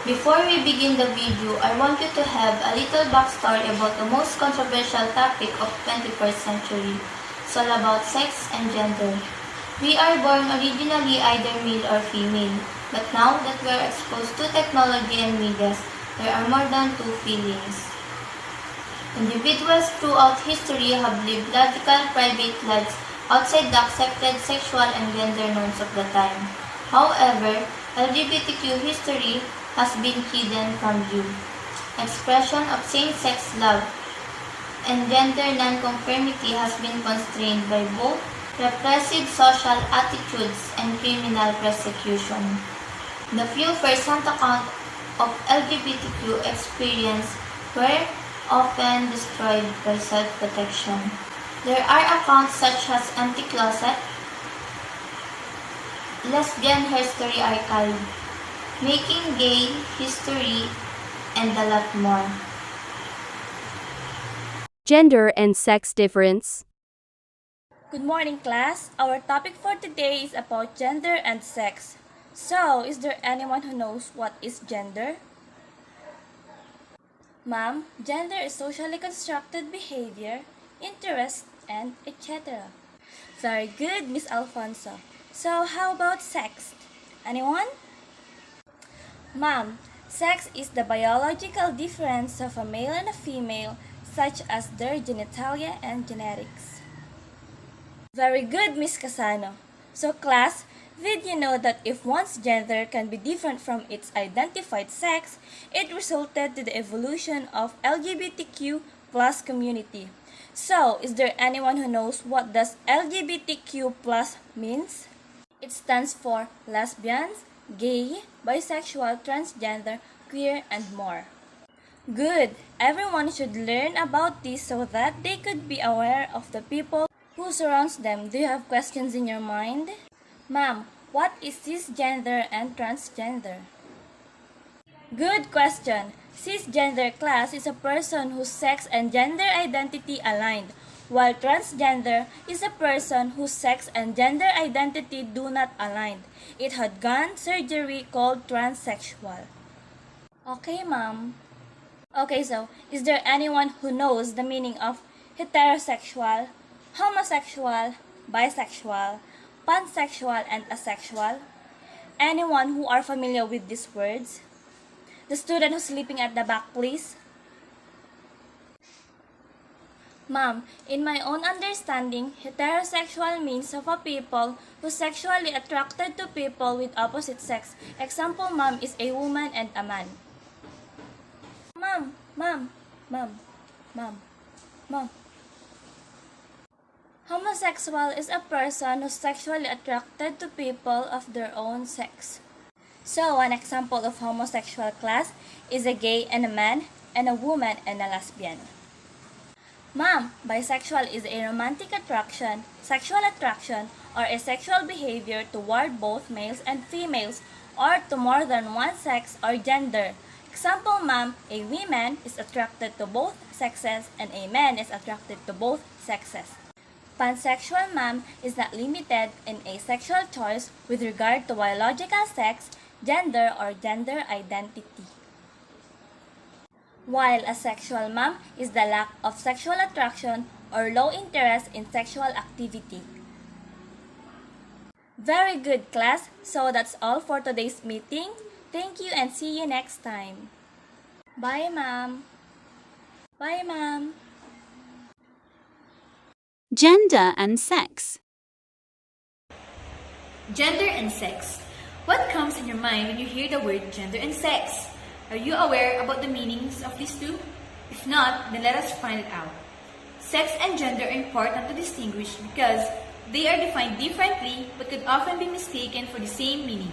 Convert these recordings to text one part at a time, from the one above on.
Before we begin the video, I want you to have a little backstory about the most controversial topic of 21st century. It's all about sex and gender. We are born originally either male or female, but now that we are exposed to technology and media, there are more than two feelings. Individuals throughout history have lived logical, private lives outside the accepted sexual and gender norms of the time. However, LGBTQ history has been hidden from view. Expression of same-sex love and gender non-conformity has been constrained by both repressive social attitudes and criminal persecution. The few first-hand accounts of LGBTQ experience were often destroyed by self-protection. There are accounts such as Anti-Closet, Lesbian History Archive, Making Gay History, and a lot more. Gender and sex difference. Good morning, class. Our topic for today is about gender and sex. So, is there anyone who knows what is gender? Ma'am, gender is socially constructed behavior, interest, and etc. Very good, Miss Alfonso. So, how about sex? Anyone? Ma'am, sex is the biological difference of a male and a female, such as their genitalia and genetics. Very good, Miss Casano. So, class, did you know that if one's gender can be different from its identified sex, it resulted to the evolution of LGBTQ plus community. So, is there anyone who knows what does LGBTQ plus means? It stands for lesbians, gay, bisexual, transgender, queer, and more. Good! Everyone should learn about this so that they could be aware of the people who surrounds them. Do you have questions in your mind? Ma'am, what is cisgender and transgender? Good question! Cisgender class is a person whose sex and gender identity aligned, while transgender is a person whose sex and gender identity do not align. It had gone surgery called transsexual. Okay, ma'am. Okay, so is there anyone who knows the meaning of heterosexual, homosexual, bisexual, pansexual, and asexual? Anyone who are familiar with these words? The student who's sleeping at the back, please. Ma'am, in my own understanding, heterosexual means of a people who sexually attracted to people with opposite sex. Example, ma'am, is a woman and a man. Ma'am. Homosexual is a person who's sexually attracted to people of their own sex. So, an example of homosexual class is a gay and a man, and a woman and a lesbian. Ma'am, bisexual is a romantic attraction, sexual attraction, or a sexual behavior toward both males and females, or to more than one sex or gender. Example, ma'am, a woman is attracted to both sexes and a man is attracted to both sexes. Pansexual, ma'am, is not limited in a sexual choice with regard to biological sex, gender, or gender identity. While asexual, ma'am, is the lack of sexual attraction or low interest in sexual activity. Very good, class. So that's all for today's meeting. Thank you and see you next time. Bye, ma'am. Bye, ma'am. Gender and sex. Gender and sex. What comes in your mind when you hear the word gender and sex? Are you aware about the meanings of these two? If not, then let us find it out. Sex and gender are important to distinguish because they are defined differently but could often be mistaken for the same meaning.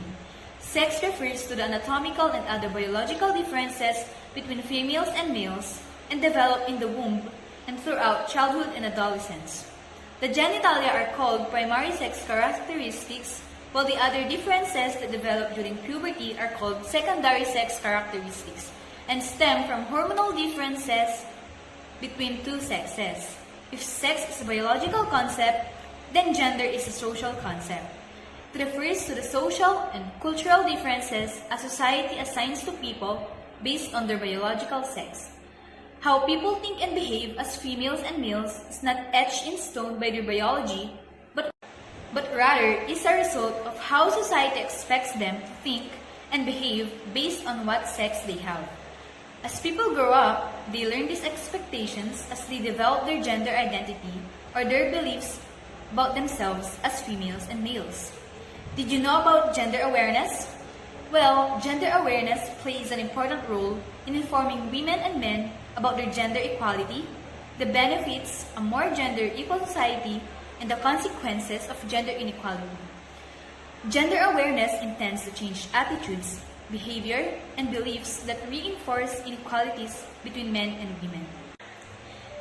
Sex refers to the anatomical and other biological differences between females and males and develop in the womb and throughout childhood and adolescence. The genitalia are called primary sex characteristics, while the other differences that develop during puberty are called secondary sex characteristics and stem from hormonal differences between two sexes. If sex is a biological concept, then gender is a social concept. It refers to the social and cultural differences a society assigns to people based on their biological sex. How people think and behave as females and males is not etched in stone by their biology, but rather is a result of how society expects them to think and behave based on what sex they have. As people grow up, they learn these expectations as they develop their gender identity or their beliefs about themselves as females and males. Did you know about gender awareness? Well, gender awareness plays an important role in informing women and men about their gender equality, the benefits of a more gender equal society, and the consequences of gender inequality. Gender awareness intends to change attitudes, behavior, and beliefs that reinforce inequalities between men and women.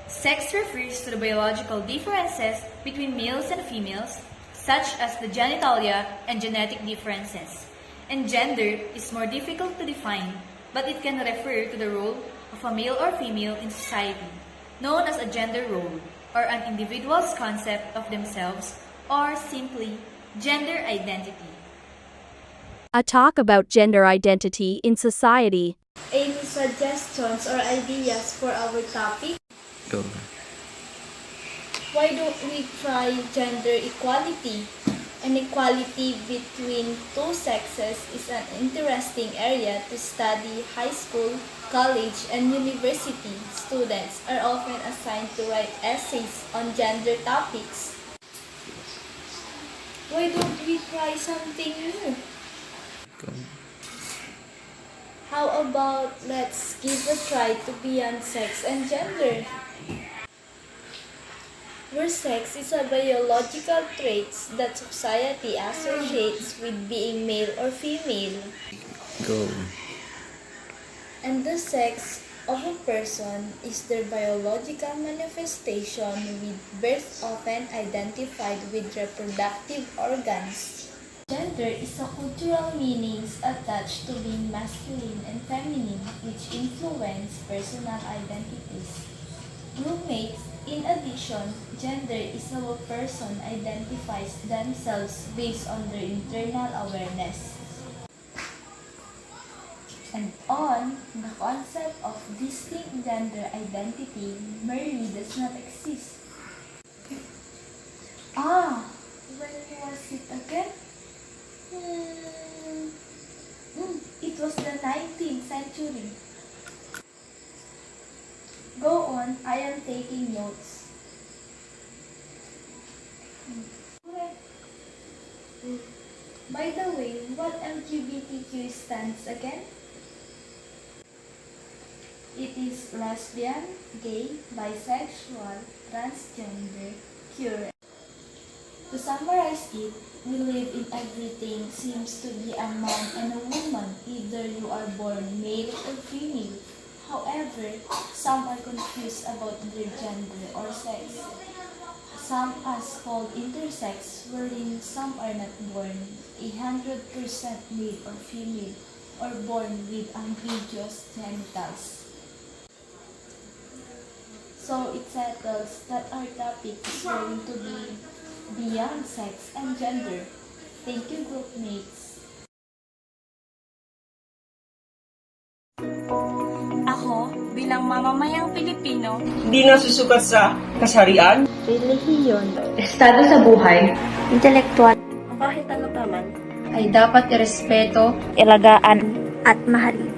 Sex refers to the biological differences between males and females, such as the genitalia and genetic differences. And gender is more difficult to define, but it can refer to the role of a male or female in society, known as a gender role, or an individual's concept of themselves, or simply gender identity. A talk about gender identity in society. Any suggestions or ideas for our topic? Go. Why don't we try gender equality? Inequality between two sexes is an interesting area to study. High school, college, and university students are often assigned to write essays on gender topics. Why don't we try something new? Go. How about let's give a try to beyond sex and gender? Where sex is a biological trait that society associates with being male or female, Go. and the sex of a person is their biological manifestation, with birth often identified with reproductive organs. Gender is a cultural meanings attached to being masculine and feminine, which influence personal identities. Roommates. In addition, gender is how a person identifies themselves based on their internal awareness. And on the concept of distinct gender identity merely does not exist. When was it again? It was the 19th century. Go on, I am taking notes. By the way, what LGBTQ stands again? It is lesbian, gay, bisexual, transgender, queer. To summarize it, we live in everything seems to be a man and a woman, either you are born male or female. However, some are confused about their gender or sex. Some are called intersex, wherein some are not born 100% male or female, or born with ambiguous genitals. So it settles that our topic is going to be beyond sex and gender. Thank you, group mates. Ako, bilang mamamayang Pilipino, Hindi nasusukat sa kasarian, estado sa buhay, Intelektual, kahit ano pa man, ay dapat irespeto, ilagaan, at mahalin.